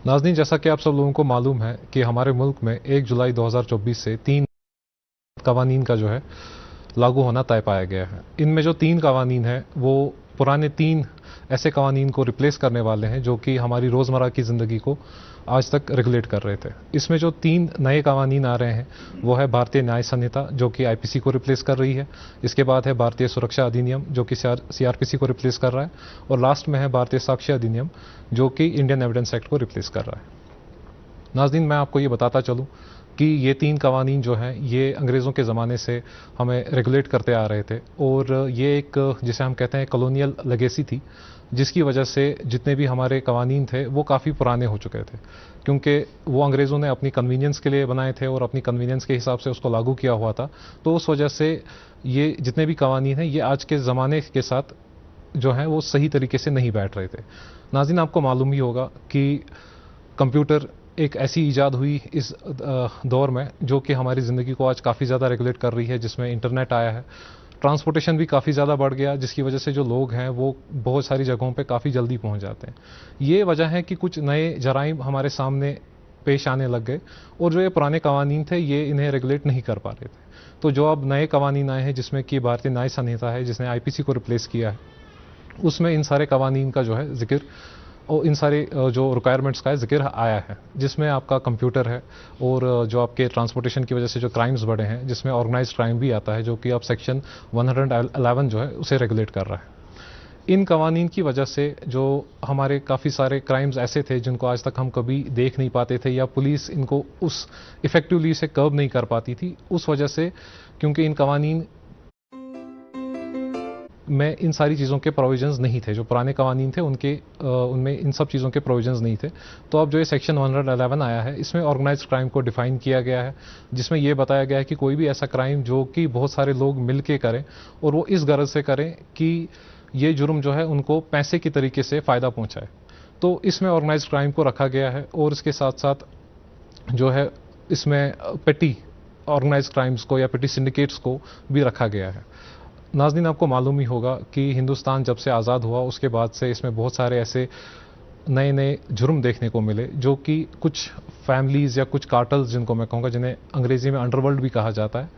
नाज़रीन, जैसा कि आप सब लोगों को मालूम है कि हमारे मुल्क में 1 जुलाई 2024 से 3 कवानीन का जो है लागू होना तय पाया गया है। इनमें जो 3 कवानीन हैं वो पुराने 3 ऐसे कवानीन को रिप्लेस करने वाले हैं जो कि हमारी रोज़मर्रा की ज़िंदगी को आज तक रेगुलेट कर रहे थे। इसमें जो 3 नए कवानीन आ रहे हैं वो है भारतीय न्याय संहिता जो कि आईपीसी को रिप्लेस कर रही है। इसके बाद है भारतीय सुरक्षा अधिनियम जो कि सीआरपीसी को रिप्लेस कर रहा है। और लास्ट में है भारतीय साक्ष्य अधिनियम जो कि इंडियन एविडेंस एक्ट को रिप्लेस कर रहा है। नाज़रीन, मैं आपको ये बताता चलूँ कि ये 3 कवानीन जो हैं ये अंग्रेज़ों के ज़माने से हमें रेगुलेट करते आ रहे थे और ये एक जिसे हम कहते हैं कॉलोनियल लेगेसी थी, जिसकी वजह से जितने भी हमारे कवानीन थे वो काफ़ी पुराने हो चुके थे, क्योंकि वो अंग्रेज़ों ने अपनी कन्वीनियंस के लिए बनाए थे और अपनी कन्वीनियंस के हिसाब से उसको लागू किया हुआ था। तो उस वजह से ये जितने भी कवानीन हैं ये आज के ज़माने के साथ जो हैं वो सही तरीके से नहीं बैठ रहे थे। नाज़रीन, आपको मालूम ही होगा कि कंप्यूटर एक ऐसी ईजाद हुई इस दौर में जो कि हमारी ज़िंदगी को आज काफ़ी ज़्यादा रेगुलेट कर रही है, जिसमें इंटरनेट आया है। ट्रांसपोर्टेशन भी काफ़ी ज़्यादा बढ़ गया, जिसकी वजह से जो लोग हैं वो बहुत सारी जगहों पे काफ़ी जल्दी पहुंच जाते हैं। ये वजह है कि कुछ नए जराइम हमारे सामने पेश आने लग गए और जो ये पुराने कवानीन थे ये इन्हें रेगुलेट नहीं कर पा रहे थे। तो जो अब नए कवानीन आए हैं जिसमें कि भारतीय न्याय संहिता है जिसने आईपीसी को रिप्लेस किया है, उसमें इन सारे कवानीन का जो है जिक्र और इन सारे जो रिक्वायरमेंट्स का जिक्र आया है, जिसमें आपका कंप्यूटर है और जो आपके ट्रांसपोर्टेशन की वजह से जो क्राइम्स बढ़े हैं जिसमें ऑर्गेनाइज्ड क्राइम भी आता है जो कि अब सेक्शन 111 जो है उसे रेगुलेट कर रहा है। इन कवानीन की वजह से जो हमारे काफ़ी सारे क्राइम्स ऐसे थे जिनको आज तक हम कभी देख नहीं पाते थे या पुलिस इनको उस इफेक्टिवली से कर्ब नहीं कर पाती थी, उस वजह से क्योंकि इन कवानीन में इन सारी चीज़ों के प्रोविजंस नहीं थे, जो पुराने कवानीन थे उनमें इन सब चीज़ों के प्रोविजंस नहीं थे। तो अब जो ये सेक्शन 111 आया है इसमें ऑर्गेनाइज्ड क्राइम को डिफाइन किया गया है, जिसमें ये बताया गया है कि कोई भी ऐसा क्राइम जो कि बहुत सारे लोग मिल के करें और वो इस गरज से करें कि ये जुर्म जो है उनको पैसे की तरीके से फ़ायदा पहुँचाए, तो इसमें ऑर्गेनाइज्ड क्राइम को रखा गया है। और इसके साथ साथ जो है इसमें पेटी ऑर्गेनाइज्ड क्राइम्स को या पेटी सिंडिकेट्स को भी रखा गया है। नाज़रीन, आपको मालूम ही होगा कि हिंदुस्तान जब से आज़ाद हुआ उसके बाद से इसमें बहुत सारे ऐसे नए नए जुर्म देखने को मिले जो कि कुछ फैमिलीज़ या कुछ कार्टल्स जिनको मैं कहूँगा, जिन्हें अंग्रेज़ी में अंडरवर्ल्ड भी कहा जाता है,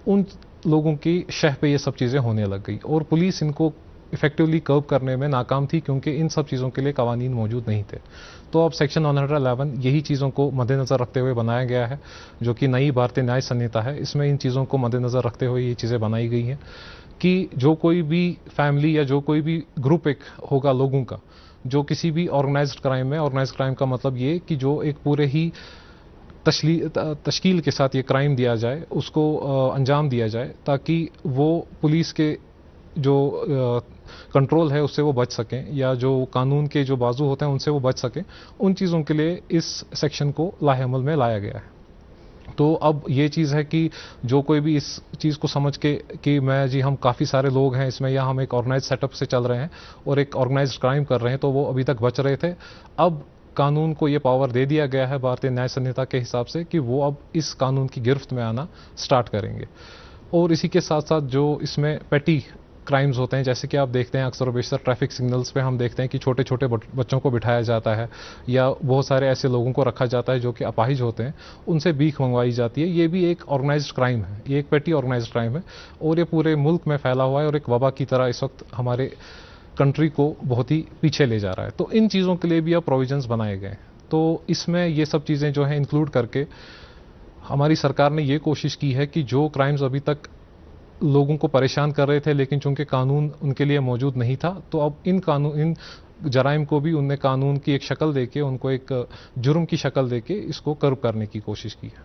उन लोगों की शह पे ये सब चीज़ें होने लग गई और पुलिस इनको इफेक्टिवली कर्ब करने में नाकाम थी क्योंकि इन सब चीज़ों के लिए कवानीन मौजूद नहीं थे। तो अब सेक्शन 111 यही चीज़ों को मद्देनज़र रखते हुए बनाया गया है, जो कि नई भारतीय न्याय संहिता है। इसमें इन चीज़ों को मद्देनज़र रखते हुए ये चीज़ें बनाई गई हैं कि जो कोई भी फैमिली या जो कोई भी ग्रुप एक होगा लोगों का जो किसी भी ऑर्गेनाइज्ड क्राइम में, ऑर्गेनाइज्ड क्राइम का मतलब ये कि जो एक पूरे ही तश्कील के साथ ये क्राइम दिया जाए, उसको अंजाम दिया जाए ताकि वो पुलिस के जो कंट्रोल है उससे वो बच सकें या जो कानून के जो बाजू होते हैं उनसे वो बच सकें, उन चीज़ों के लिए इस सेक्शन को लाहे अमल में लाया गया है। तो अब ये चीज़ है कि जो कोई भी इस चीज़ को समझ के कि हम काफ़ी सारे लोग हैं इसमें या हम एक ऑर्गेनाइज सेटअप से चल रहे हैं और एक ऑर्गेनाइज्ड क्राइम कर रहे हैं, तो वो अभी तक बच रहे थे। अब कानून को ये पावर दे दिया गया है भारतीय न्याय संहिता के हिसाब से कि वो अब इस कानून की गिरफ्त में आना स्टार्ट करेंगे। और इसी के साथ साथ जो इसमें पेटी क्राइम्स होते हैं, जैसे कि आप देखते हैं अक्सर बेशतर ट्रैफिक सिग्नल्स पे हम देखते हैं कि छोटे छोटे बच्चों को बिठाया जाता है या बहुत सारे ऐसे लोगों को रखा जाता है जो कि अपाहिज होते हैं, उनसे भीख मंगवाई जाती है। ये भी एक ऑर्गेनाइज्ड क्राइम है, ये एक पेटी ऑर्गेनाइज्ड क्राइम है और ये पूरे मुल्क में फैला हुआ है और एक वबा की तरह इस वक्त हमारे कंट्री को बहुत ही पीछे ले जा रहा है। तो इन चीज़ों के लिए भी अब प्रोविजंस बनाए गए हैं। तो इसमें ये सब चीज़ें जो हैं इंक्लूड करके हमारी सरकार ने ये कोशिश की है कि जो क्राइम्स अभी तक लोगों को परेशान कर रहे थे लेकिन चूंकि कानून उनके लिए मौजूद नहीं था, तो अब इन जराइम को भी उनने कानून की एक शक्ल देके, उनको एक जुर्म की शक्ल देके इसको कर्ब करने की कोशिश की है।